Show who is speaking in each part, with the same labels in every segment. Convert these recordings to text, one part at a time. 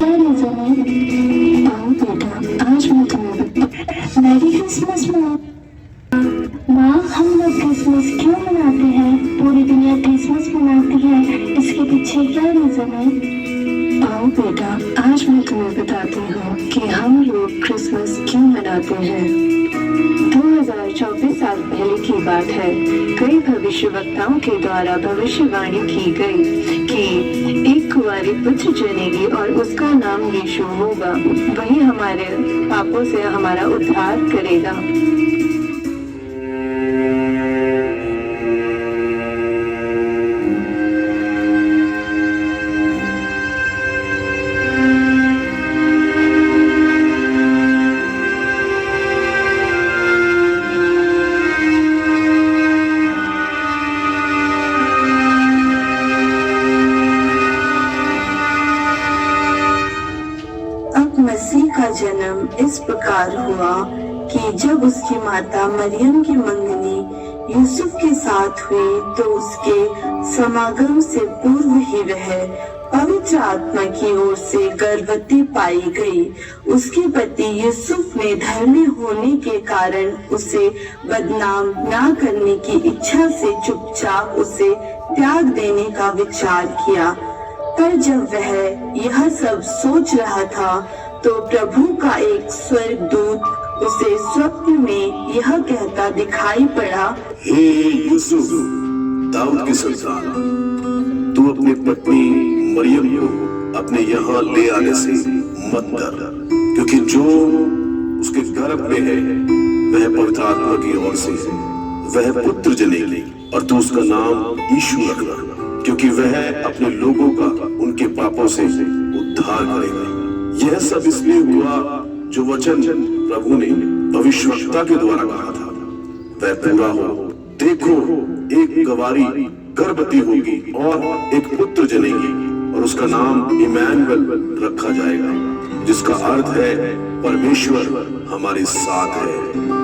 Speaker 1: Merry Christmas माँ, हम लोग क्रिसमस क्यों मनाते हैं? पूरी दुनिया क्रिसमस मनाती है, इसके पीछे क्या रीजन है? आओ बेटा, आज मैं तुम्हें बताती हूँ कि हम लोग क्रिसमस क्यों मनाते हैं। 2024 साल पहले की बात है। कई भविष्यवक्ताओं के द्वारा भविष्यवाणी की गई कि एक कुंवारी पुत्र जनेगी और उसका नाम यीशु होगा। वही हमारे पापों से हमारा उद्धार करेगा। मसीह का जन्म इस प्रकार हुआ कि जब उसकी माता मरियम की मंगनी यूसुफ के साथ हुई तो उसके समागम से पूर्व ही वह पवित्र आत्मा की ओर से गर्भवती पाई गई। उसके पति यूसुफ ने धर्मी होने के कारण उसे बदनाम न करने की इच्छा से चुपचाप उसे त्याग देने का विचार किया। पर जब वह यह सब सोच रहा था तो प्रभु का एक स्वर्गदूत उसे स्वप्न में यह कहता दिखाई पड़ा,
Speaker 2: हे यूसुफ, दाऊद की संतान, तू अपनी पत्नी मरियम को अपने यहाँ ले आने से मत डर, क्योंकि जो उसके गर्भ में है वह पवित्र आत्मा की ओर से वह पुत्र जनेगी और तू उसका नाम यीशु रखना, क्योंकि वह अपने लोगों का उनके पापों से उद्धार करेगा। यह सब इसलिए हुआ जो वचन प्रभु ने भविष्यवक्ता के द्वारा कहा था वह पूरा हो। देखो, एक कुंवारी गर्भवती होगी और एक पुत्र जनेगी और उसका नाम इम्मानुएल रखा जाएगा, जिसका अर्थ है परमेश्वर हमारे साथ है।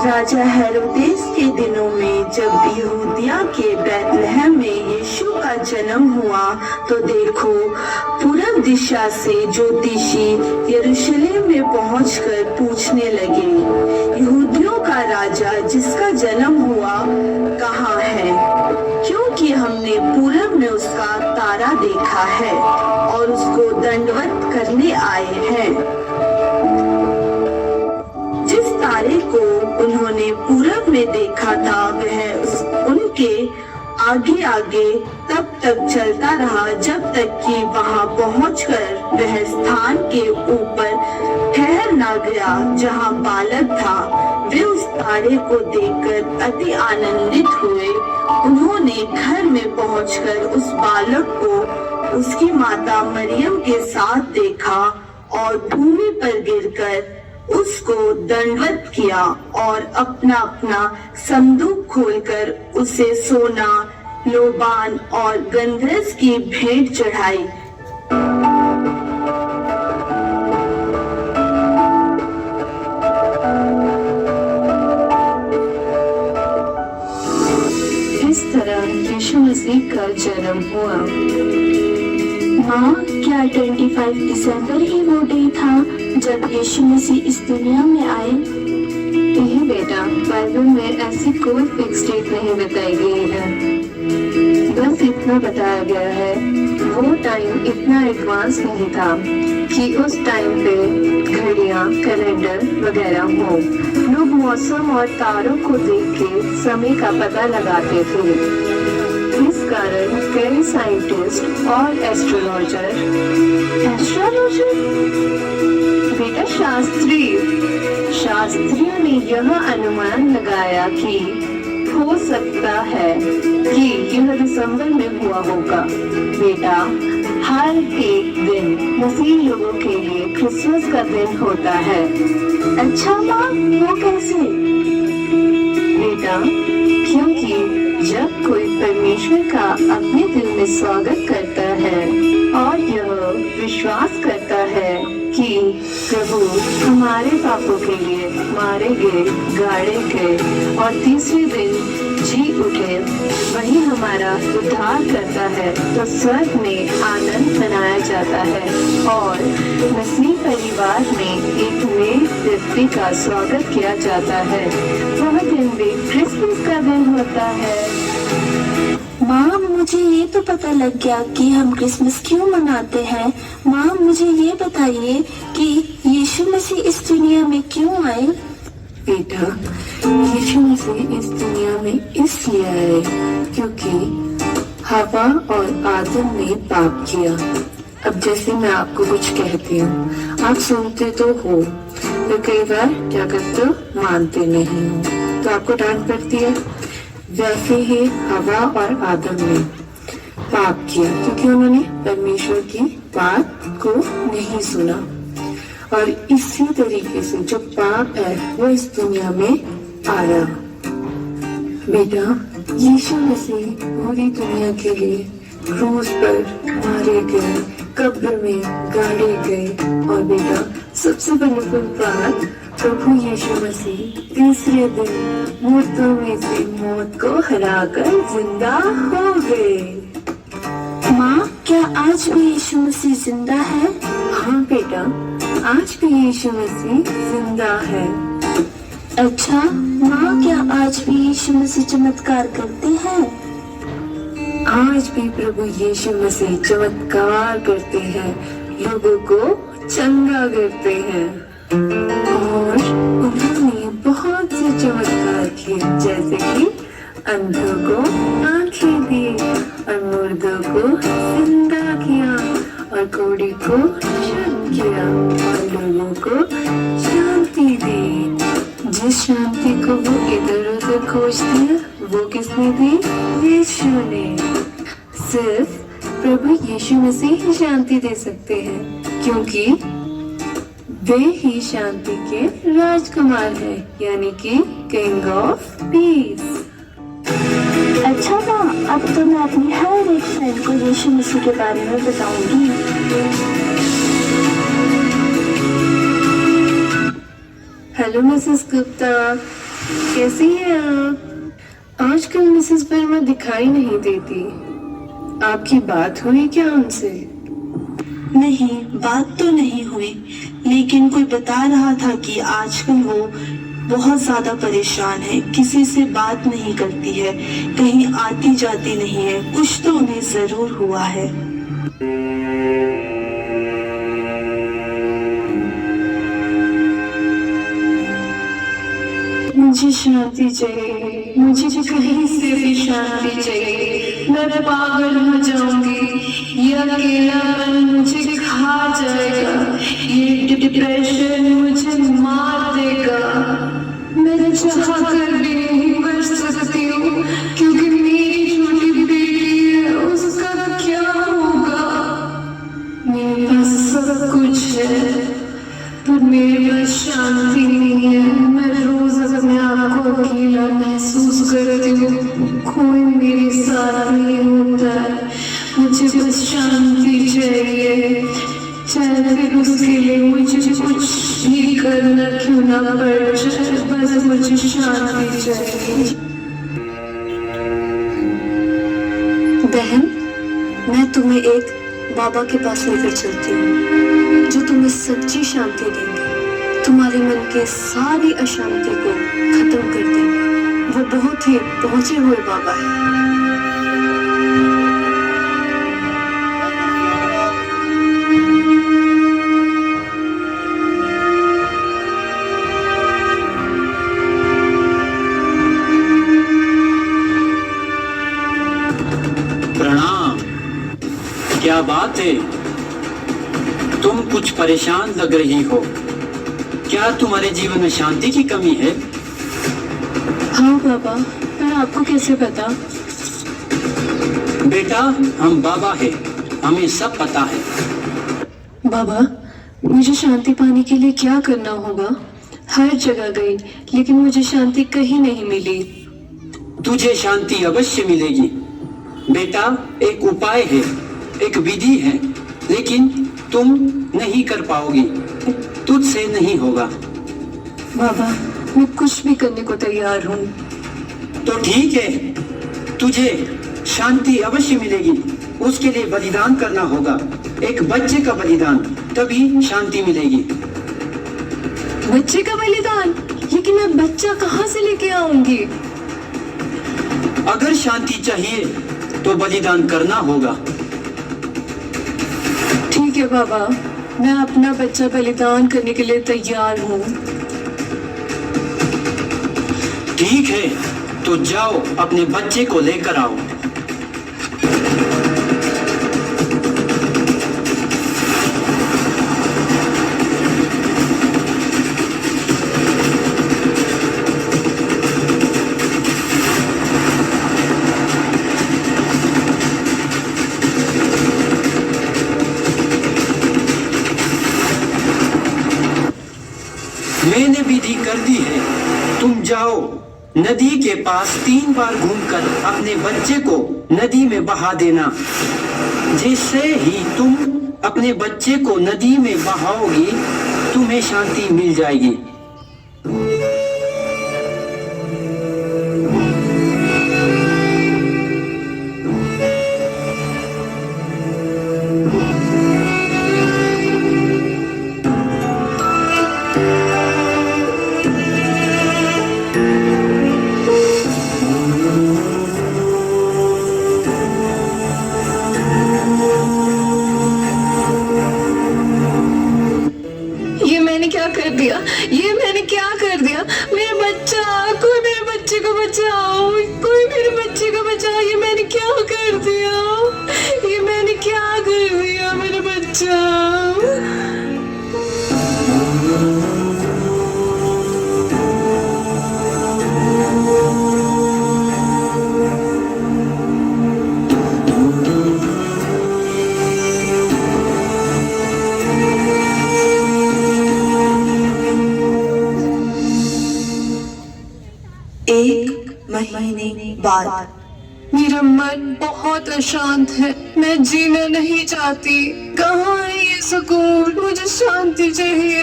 Speaker 1: राजा हेरोदेस के दिनों में जब यहूदिया के बैतलहम में यीशु का जन्म हुआ तो देखो, पूरब दिशा से ज्योतिषी यरूशलेम में पहुंचकर पूछने लगे, यहूदियों का राजा जिसका जन्म हुआ कहाँ है? क्योंकि हमने पूरब में उसका तारा देखा है और उसको दंडवत करने आए हैं। जिस तारे को उन्होंने पूरब में देखा था वह उनके आगे आगे तब तक चलता रहा जब तक कि वहां पहुंचकर वह स्थान के ऊपर ठहर ना गया जहां बालक था। वे उस तारे को देखकर अति आनंदित हुए। उन्होंने घर में पहुंचकर उस बालक को उसकी माता मरियम के साथ देखा और भूमि पर गिरकर उसको दंडवत किया और अपना अपना संदूक खोलकर उसे सोना, लोबान और गंधरस की भेंट चढ़ाई। इस तरह यीशु मसीह का जन्म हुआ। माँ, क्या 25 दिसंबर ही वो डे था जब यीशु मसीह इस दुनिया में आए? नहीं बेटा, बाइबल में ऐसी कोई फिक्स डेट नहीं बताई गई है। बस इतना बताया गया है, वो टाइम इतना एडवांस नहीं था कि उस टाइम पे घड़ियां, कैलेंडर वगैरह हो। लोग मौसम और तारों को देख के समय का पता लगाते थे। इस कारण कई साइंटिस्ट और एस्ट्रोलॉजर बेटा शास्त्रियों ने यह अनुमान लगाया कि हो सकता है कि यह दिसंबर में हुआ होगा। बेटा, हर एक दिन मसीह लोगों के लिए क्रिसमस का दिन होता है। अच्छा माँ, वो कैसे? बेटा, क्योंकि जब कोई परमेश्वर का अपने दिल में स्वागत करता है और यह विश्वास करता है कि प्रभु हमारे पापों के लिए मारे गए, गाड़े गए और तीसरे दिन
Speaker 3: जी उठे वही हमारा उद्धार करता है, तो स्वर्ग में आनंद मनाया जाता है और मसीह परिवार में एक नए व्यक्ति का स्वागत किया जाता है। वह दिन भी क्रिसमस का दिन होता है।
Speaker 4: माँ, मुझे ये तो पता लग गया कि हम क्रिसमस क्यों मनाते हैं। माँ, मुझे ये बताइए कि यीशु मसीह इस दुनिया में क्यों आए।
Speaker 3: बेटा, यीशु मसीह इस दुनिया में इसलिए आए क्योंकि हवा और आदम ने पाप किया। अब जैसे मैं आपको कुछ कहती हूँ, आप सुनते तो हो, तो कई बार क्या करते हो, मानते नहीं हो, तो आपको डांट पड़ती है। वैसे ही हवा और आदम ने पाप किया क्योंकि उन्होंने परमेश्वर की बात को नहीं सुना, और इसी तरीके से जो पाप है वो इस दुनिया में आया। बेटा, यीशु मसीह पूरी दुनिया के लिए क्रूस पर मारे गए, कब्र में गाड़े गए, और बेटा सबसे बड़ी बात, प्रभु यीशु मसीह तीसरे दिन मुर्दों में से मौत को हराकर जिंदा हो गए।
Speaker 4: माँ, क्या आज भी यीशु मसीह जिंदा है?
Speaker 3: हाँ बेटा, आज भी यीशु मसीह जिंदा है।
Speaker 4: अच्छा माँ, क्या आज भी यीशु मसीह चमत्कार करते हैं?
Speaker 3: आज भी प्रभु यीशु मसीह चमत्कार करते हैं, लोगों को चंगा करते हैं, और उन्होंने बहुत से चमत्कार किए, जैसे कि अंधों को आंखें दी, और मुर्दों को जिंदा किया, और कोढ़ी को शुद्ध किया, और लोगों को शांति दी। जिस शांति को वो इधर उधर खोजते हैं, वो किसने दी? यीशु ने। सिर्फ प्रभु यीशु मसीह ही शांति दे सकते हैं, क्योंकि वे ही शांति के राजकुमार हैं, यानी कि किंग ऑफ पीस।
Speaker 4: अच्छा माँ, अब तो मैं अपनी हर एक फ्रेंड को यीशु मसीह के बारे में बताऊंगी।
Speaker 3: हेलो मिसेस गुप्ता, कैसी हैं आप? आजकल मिसेस वर्मा दिखाई नहीं देती, आपकी बात हुई क्या उनसे?
Speaker 1: नहीं, बात तो नहीं हुई, लेकिन कोई बता रहा था कि आजकल वो बहुत ज्यादा परेशान है, किसी से बात नहीं करती है, कहीं आती जाती नहीं है, कुछ तो उन्हें जरूर हुआ है।
Speaker 3: मुझे शांति चाहिए, मुझे कहीं से भी शांति चाहिए, मैं पागल हो जाऊंगी, ये अकेलापन मुझे खा जाएगा, ये डिप्रेशन मुझे मार देगा, मैं चाह कर भी नहीं कर सकती हूँ, क्योंकि मेरी छोटी बेटी है, उसका क्या होगा? मेरे पास सब कुछ है, पर मेरे पास शांति नहीं है। मैं रोज अपने आप को अकेला महसूस करती हूँ, कोई मेरे साथ नहीं होता है, मुझे बस शांति चाहिए, चाहे फिर उसके लिए मुझे कुछ भी करना क्यों ना पड़ जाए, बस मुझे शांति चाहिए।
Speaker 4: बहन, मैं तुम्हें एक बाबा के पास लेकर चलती हूँ, जो तुम्हें सच्ची शांति देंगे, तुम्हारे मन के सारी अशांति को खत्म कर देंगे। वो बहुत ही पहुंचे हुए बाबा है।
Speaker 5: प्रणाम। क्या बात है, तुम कुछ परेशान लग रही हो, क्या तुम्हारे जीवन में शांति की कमी है?
Speaker 3: हाँ बाबा, पर आपको कैसे पता?
Speaker 5: बेटा, हम बाबा है, हमें सब पता है।
Speaker 3: बाबा, मुझे शांति पाने के लिए क्या करना होगा? हर जगह गई, लेकिन मुझे शांति कहीं नहीं मिली।
Speaker 5: तुझे शांति अवश्य मिलेगी बेटा, एक उपाय है, एक विधि है, लेकिन तुम नहीं कर पाओगी, तुझसे नहीं होगा।
Speaker 3: बाबा, मैं कुछ भी करने को तैयार हूँ।
Speaker 5: तो ठीक है, तुझे शांति अवश्य मिलेगी। उसके लिए बलिदान करना होगा, एक बच्चे का बलिदान, तभी शांति मिलेगी।
Speaker 4: बच्चे का बलिदान? लेकिन मैं बच्चा कहाँ से लेके आऊंगी?
Speaker 5: अगर शांति चाहिए तो बलिदान करना होगा।
Speaker 4: ठीक है बाबा, मैं अपना बच्चा बलिदान करने के लिए तैयार हूँ।
Speaker 5: ठीक है, तो जाओ अपने बच्चे को लेकर आओ। मैंने विधि कर दी है, तुम जाओ नदी के पास 3 बार घूमकर अपने बच्चे को नदी में बहा देना। जैसे ही तुम अपने बच्चे को नदी में बहाओगी, तुम्हें शांति मिल जाएगी।
Speaker 4: ये मैंने क्या कर दिया? मेरा बच्चा, कोई मेरे बच्चे को बचाओ, कोई मेरे बच्चे को बचाओ। ये मैंने क्या कर दिया? ये मैंने क्या कर दिया? मेरा बच्चा।
Speaker 1: महीने बाद
Speaker 4: मेरा मन बहुत अशांत है, मैं जीना नहीं चाहती। कहाँ है ये सुकून? मुझे शांति चाहिए।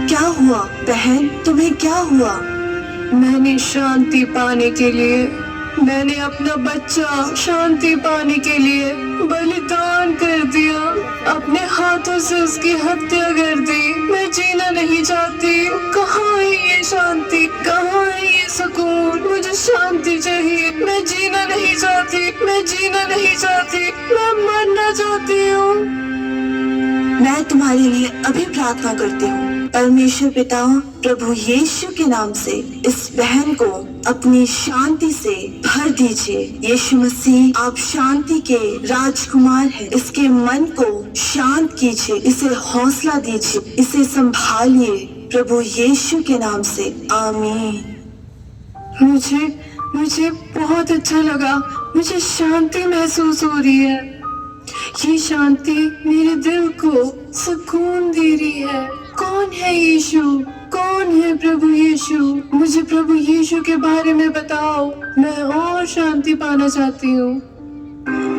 Speaker 1: क्या हुआ बहन, तुम्हें क्या हुआ?
Speaker 4: मैंने शांति पाने के लिए, मैंने अपना बच्चा शांति पाने के लिए बलिदान कर दिया। अपने हाथों से उसकी हत्या कर दी। मैं जीना नहीं चाहती। कहाँ है ये शांति? कहाँ है ये सुकून? मुझे शांति चाहिए। मैं जीना नहीं चाहती। मैं जीना नहीं चाहती। मैं मरना चाहती हूँ।
Speaker 1: मैं तुम्हारे लिए अभी प्रार्थना करती हूँ। परमेश्वर पिता, प्रभु यीशु के नाम से इस बहन को अपनी शांति से भर दीजिए। यीशु मसीह, आप शांति के राजकुमार हैं। इसके मन को शांत कीजिए, इसे हौसला दीजिए, इसे संभालिए प्रभु यीशु के नाम से, आमीन।
Speaker 4: मुझे बहुत अच्छा लगा। मुझे शांति महसूस हो रही है। ये शांति मेरे दिल को सुकून दे रही है। कौन है यीशु? कौन है प्रभु यीशु? मुझे प्रभु यीशु के बारे में बताओ। मैं और शांति पाना चाहती हूँ।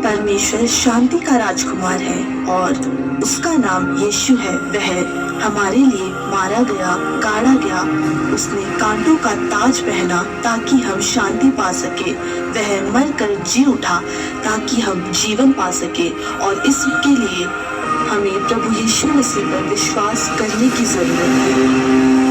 Speaker 1: परमेश्वर शांति का राजकुमार है और उसका नाम यीशु है। वह हमारे लिए मारा गया, गाड़ा गया। उसने कांटों का ताज पहना ताकि हम शांति पा सके। वह मर कर जी उठा ताकि हम जीवन पा सके। और इसके लिए हमें प्रभु यीशु मसीह पर विश्वास करने की जरूरत है।